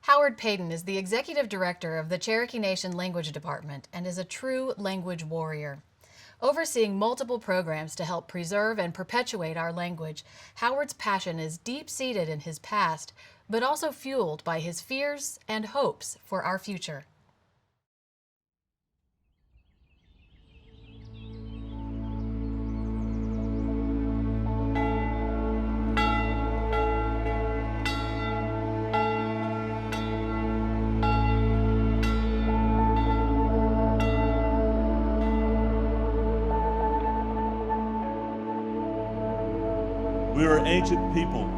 Howard Paden is the Executive Director of the Cherokee Nation Language Department and is a true language warrior. Overseeing multiple programs to help preserve and perpetuate our language, Howard's passion is deep-seated in his past, but also fueled by his fears and hopes for our future. We are an ancient people,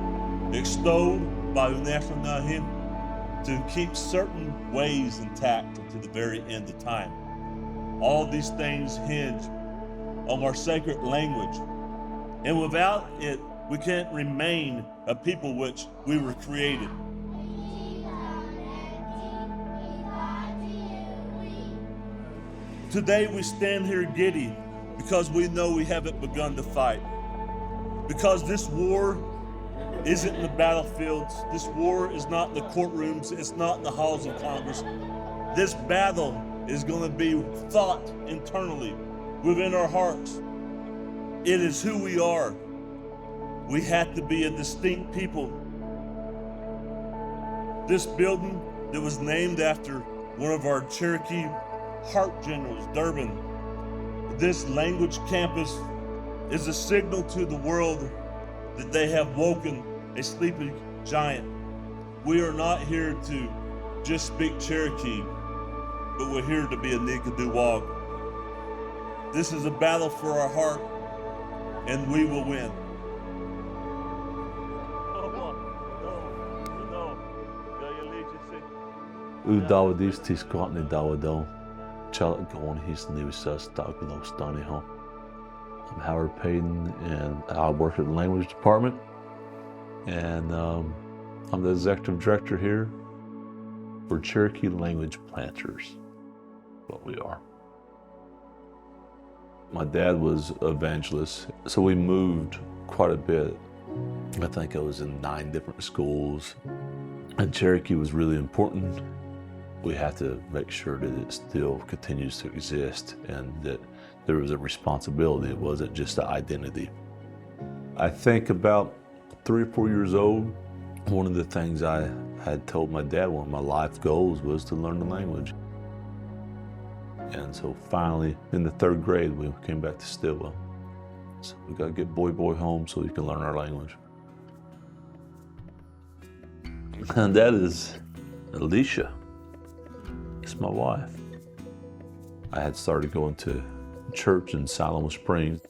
extolled by Ꭶ噚ṕᎯṕഥန့ to keep certain ways intact until the very end of time. All these things hinge on our sacred language, and without it, we can't remain a people which we were created. Today we stand here giddy because we know we haven't begun to fight. Because this war isn't in the battlefields, this war is not in the courtrooms, it's not in the halls of Congress. This battle is going to be fought internally within our hearts. It is who we are. We have to be a distinct people. This building that was named after one of our Cherokee heart generals, Durbin, this language campus is a signal to the world that they have woken a sleeping giant. We are not here to just speak Cherokee, but we're here to be a Nikaduwag. This is a battle for our heart, and we will win. Udawadis tisquatni dawado, chalat gon his newsas daglo staniho. I'm Howard Paden, and I work at the Language Department, and I'm the Executive Director here for Cherokee Language Planters, what we are. My dad was an evangelist, so we moved quite a bit. I think I was in 9 different schools, and Cherokee was really important. We have to make sure that it still continues to exist and that there was a responsibility. It wasn't just an identity. I think about 3 or 4 years old, one of the things I had told my dad, one of my life goals was to learn the language. And so finally, in the 3rd grade, we came back to Stillwell. So we got to get boy home so he can learn our language. And that is Alicia. It's my wife. I had started going to church in Salamo Springs.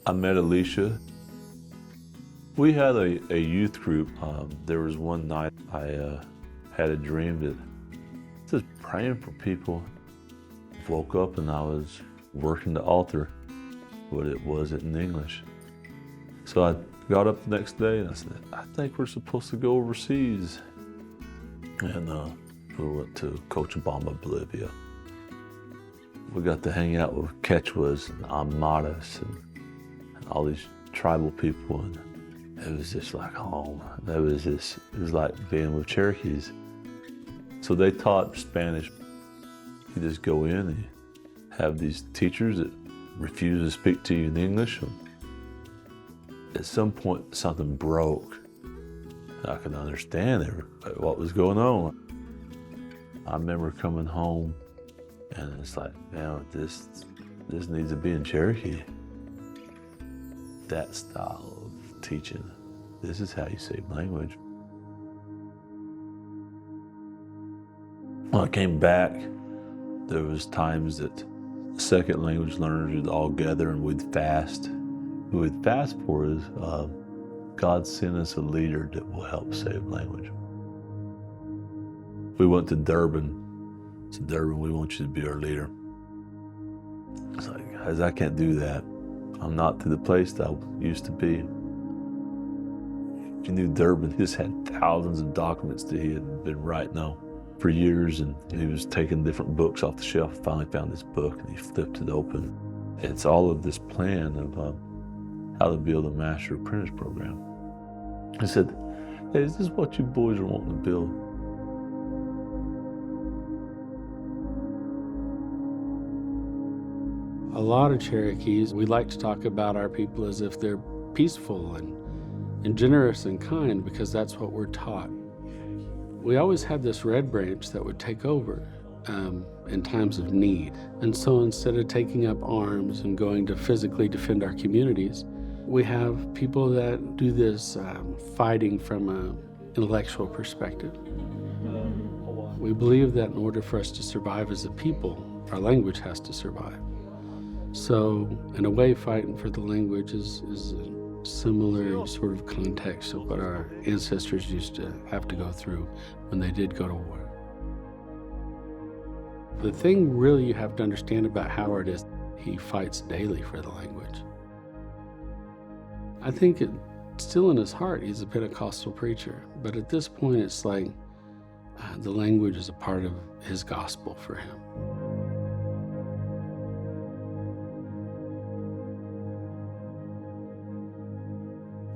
I met Alicia. We had a youth group. There was one night I had a dream that just praying for people. Woke up and I was working the altar, but it wasn't in English. So I got up the next day and I said, I think we're supposed to go overseas. And we went to Cochabamba, Bolivia. We got to hang out with Quechuas and Amaras and all these tribal people, and it was just like home. It was like being with Cherokees. So they taught Spanish. You just go in and have these teachers that refuse to speak to you in English. At some point, something broke. I could understand what was going on. I remember coming home and it's like, man, this needs to be in Cherokee. That style of teaching, this is how you save language. When I came back, there was times that second language learners would all gather and we'd fast. What we'd fast for is God sent us a leader that will help save language. We went to Durban. So Durban, we want you to be our leader. It's like, guys, I can't do that. I'm not to the place that I used to be. If you knew Durban, he just had thousands of documents that he had been writing on for years, and he was taking different books off the shelf. Finally found this book and he flipped it open. It's all of this plan of how to build a master apprentice program. He said, hey, is this what you boys are wanting to build? A lot of Cherokees, we like to talk about our people as if they're peaceful and generous and kind because that's what we're taught. We always had this red branch that would take over in times of need. And so instead of taking up arms and going to physically defend our communities, we have people that do this fighting from an intellectual perspective. We believe that in order for us to survive as a people, our language has to survive. So in a way, fighting for the language is a similar sort of context of what our ancestors used to have to go through when they did go to war. The thing really you have to understand about Howard is he fights daily for the language. I think still in his heart, he's a Pentecostal preacher, but at this point it's like the language is a part of his gospel for him.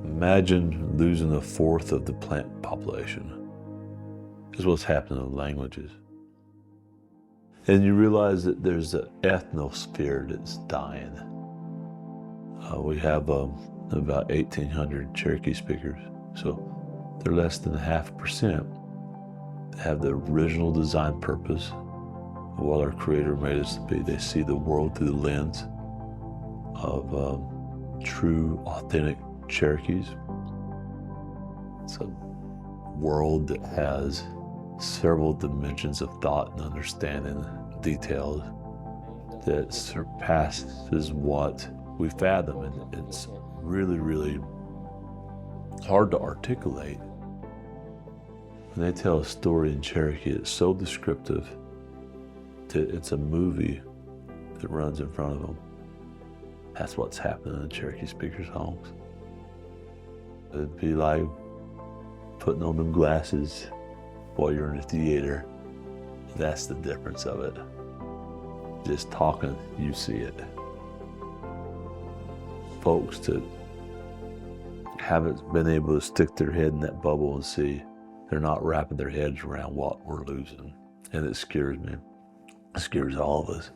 Imagine losing a fourth of the plant population. This is what's happening to languages. And you realize that there's an ethnosphere that's dying. We have about 1,800 Cherokee speakers, so they're less than 0.5%. They have the original design purpose of what our Creator made us to be. They see the world through the lens of true, authentic Cherokees. It's a world that has several dimensions of thought and understanding, details that surpasses what we fathom, and it's really, really hard to articulate. When they tell a story in Cherokee, it's so descriptive that it's a movie that runs in front of them. That's what's happening in Cherokee speakers' homes. It'd be like putting on them glasses while you're in the theater. That's the difference of it. Just talking, you see it. Folks that haven't been able to stick their head in that bubble and see, they're not wrapping their heads around what we're losing. And it scares me. It scares all of us.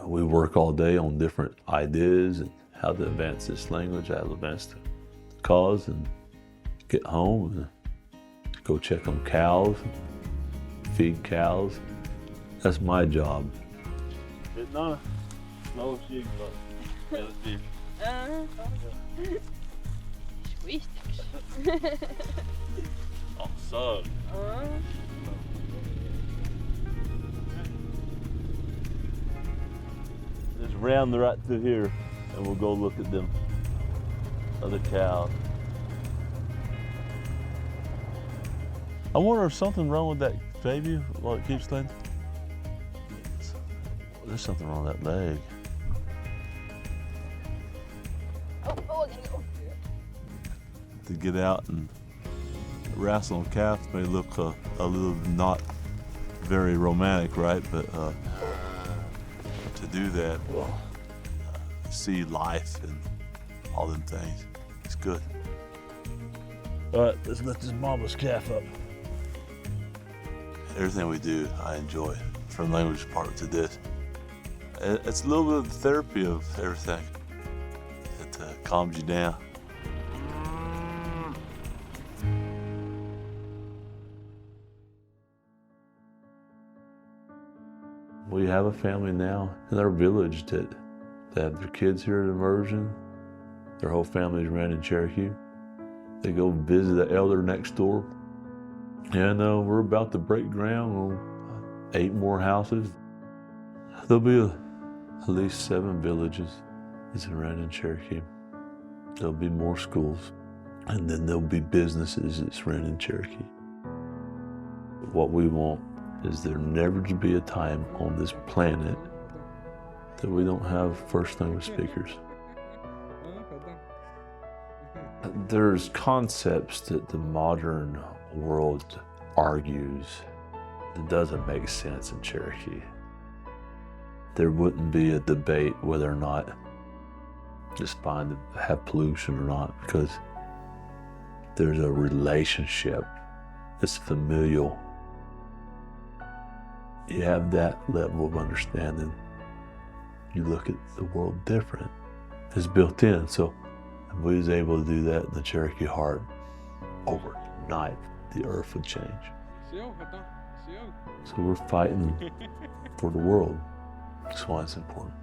We work all day on different ideas and how to advance this language, how to advance the cause, and get home and go check on cows, feed cows. That's my job. It's not no shit, but so. Just round right through here, and we'll go look at them other cows. I wonder if something wrong with that baby while it keeps laying. There's something wrong with that leg. I gotta go. To get out and wrestle on calves may look a little not very romantic, right? But to do that, see life and all them things, it's good. All right, let's lift this mama's calf up. Everything we do, I enjoy, from language department to this. It's a little bit of the therapy of everything. It calms you down. We have a family now in our village that have their kids here at immersion. Their whole family's ran in Cherokee. They go visit the elder next door. And we're about to break ground on 8 more houses. There'll be at least 7 villages that's ran in Cherokee. There'll be more schools, and then there'll be businesses that's ran in Cherokee. What we want is there never to be a time on this planet that we don't have first language speakers. There's concepts that the modern world argues that doesn't make sense in Cherokee. There wouldn't be a debate whether or not it's fine to have pollution or not, because there's a relationship that's familial. you have that level of understanding, you look at the world different. It's built in. So if we was able to do that in the Cherokee heart, overnight, the earth would change. So we're fighting for the world. That's why it's important.